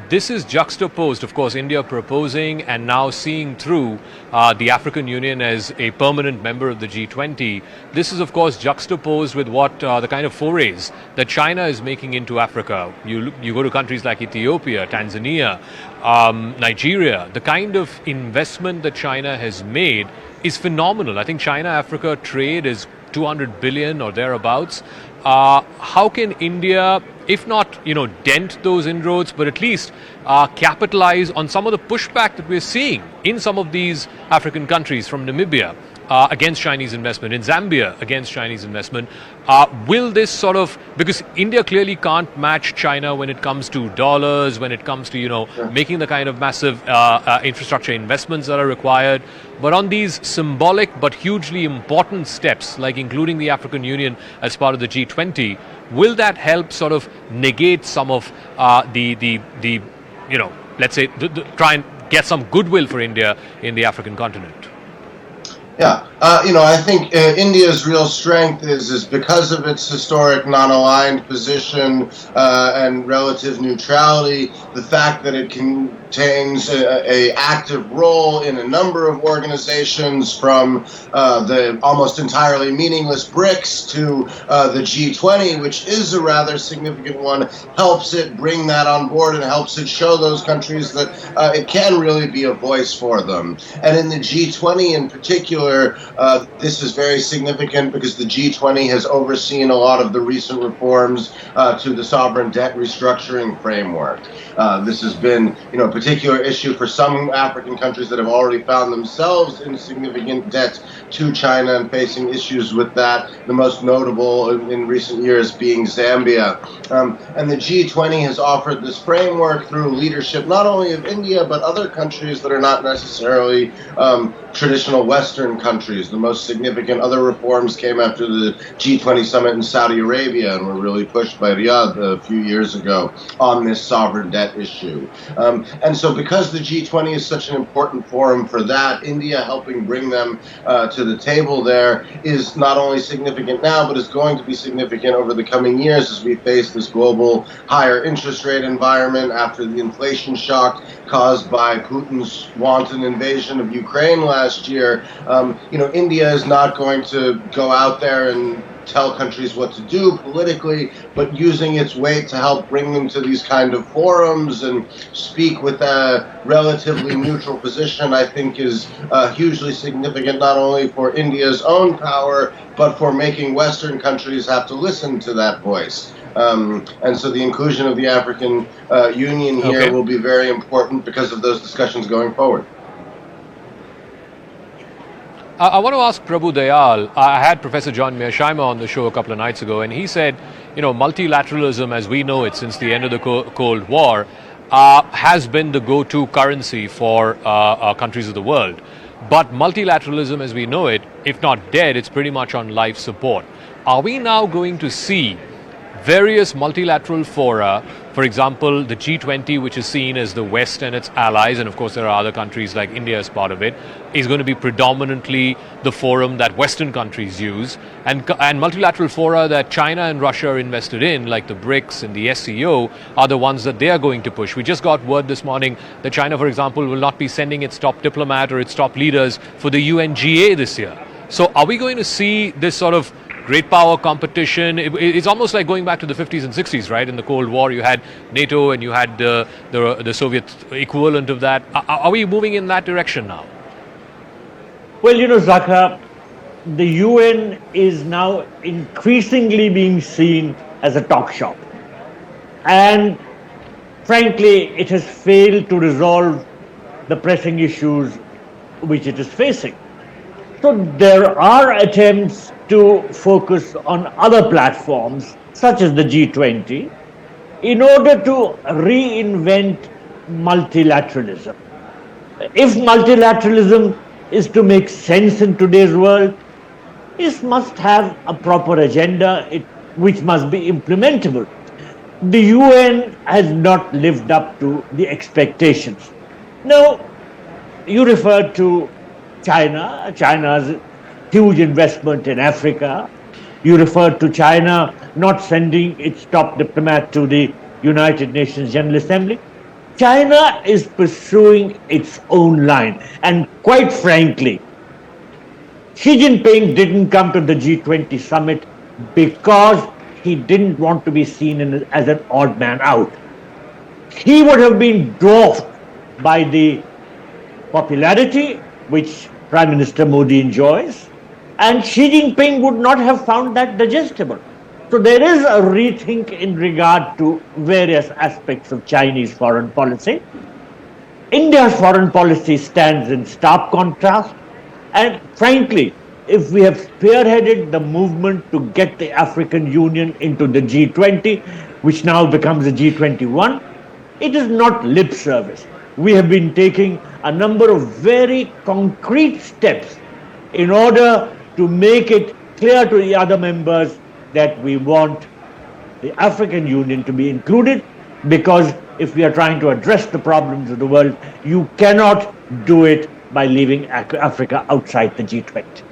This is juxtaposed, of course, India proposing and now seeing through the African Union as a permanent member of the G20. This is, of course, juxtaposed with what the kind of forays that China is making into Africa. You go to countries like Ethiopia, Tanzania, Nigeria. The kind of investment that China has made is phenomenal. I think China-Africa trade is 200 billion or thereabouts. How can India, if not, dent those inroads, but at least capitalize on some of the pushback that we're seeing in some of these African countries, from Namibia against Chinese investment, in Zambia against Chinese investment? Will this sort of, because India clearly can't match China when it comes to dollars, when it comes to, making the kind of massive infrastructure investments that are required. But on these symbolic but hugely important steps, like including the African Union as part of the G20, will that help sort of negate some of let's say, try and get some goodwill for India in the African continent? Yeah, I think India's real strength is because of its historic non-aligned position and relative neutrality, the fact that it contains a active role in a number of organizations, from the almost entirely meaningless BRICS to the G20, which is a rather significant one, helps it bring that on board and helps it show those countries that it can really be a voice for them. And in the G20 in particular, this is very significant because the G20 has overseen a lot of the recent reforms to the sovereign debt restructuring framework. This has been, a particular issue for some African countries that have already found themselves in significant debt to China and facing issues with that. The most notable in recent years being Zambia. And the G20 has offered this framework through leadership not only of India but other countries that are not necessarily traditional Western countries. The most significant other reforms came after the G20 summit in Saudi Arabia and were really pushed by Riyadh a few years ago on this sovereign debt issue. And so because the G20 is such an important forum for that, India helping bring them to the table there is not only significant now, but is going to be significant over the coming years as we face this global higher interest rate environment after the inflation shock caused by Putin's wanton invasion of Ukraine last year. India is not going to go out there and tell countries what to do politically, but using its weight to help bring them to these kind of forums and speak with a relatively neutral position, I think is hugely significant, not only for India's own power, but for making Western countries have to listen to that voice. And so the inclusion of the African Union here will be very important because of those discussions going forward. I want to ask Prabhu Dayal. I had Professor John Mearsheimer on the show a couple of nights ago, and he said, multilateralism as we know it since the end of the Cold War has been the go-to currency for countries of the world. But multilateralism as we know it, if not dead, it's pretty much on life support. Are we now going to see various multilateral fora, for example, the G20, which is seen as the West and its allies, and of course there are other countries like India as part of it, is going to be predominantly the forum that Western countries use, and multilateral fora that China and Russia are invested in, like the BRICS and the SCO, are the ones that they are going to push. We just got word this morning that China, for example, will not be sending its top diplomat or its top leaders for the UNGA this year. So are we going to see this sort of great power competition? It's almost like going back to the 50s and 60s, right? In the Cold War, you had NATO and you had the Soviet equivalent of that. Are we moving in that direction now? Well, Zakra, the UN is now increasingly being seen as a talk shop. And frankly, it has failed to resolve the pressing issues which it is facing. So there are attempts to focus on other platforms, such as the G20, in order to reinvent multilateralism. If multilateralism is to make sense in today's world, it must have a proper agenda which must be implementable. The UN has not lived up to the expectations. Now, you referred to China's huge investment in Africa. You referred to China not sending its top diplomat to the United Nations General Assembly. China is pursuing its own line. And quite frankly, Xi Jinping didn't come to the G20 summit because he didn't want to be seen as an odd man out. He would have been dwarfed by the popularity which Prime Minister Modi enjoys, and Xi Jinping would not have found that digestible. So there is a rethink in regard to various aspects of Chinese foreign policy. India's foreign policy stands in stark contrast, and frankly, if we have spearheaded the movement to get the African Union into the G20, which now becomes the G21, it is not lip service. We have been taking a number of very concrete steps in order to make it clear to the other members that we want the African Union to be included, because if we are trying to address the problems of the world, you cannot do it by leaving Africa outside the G20.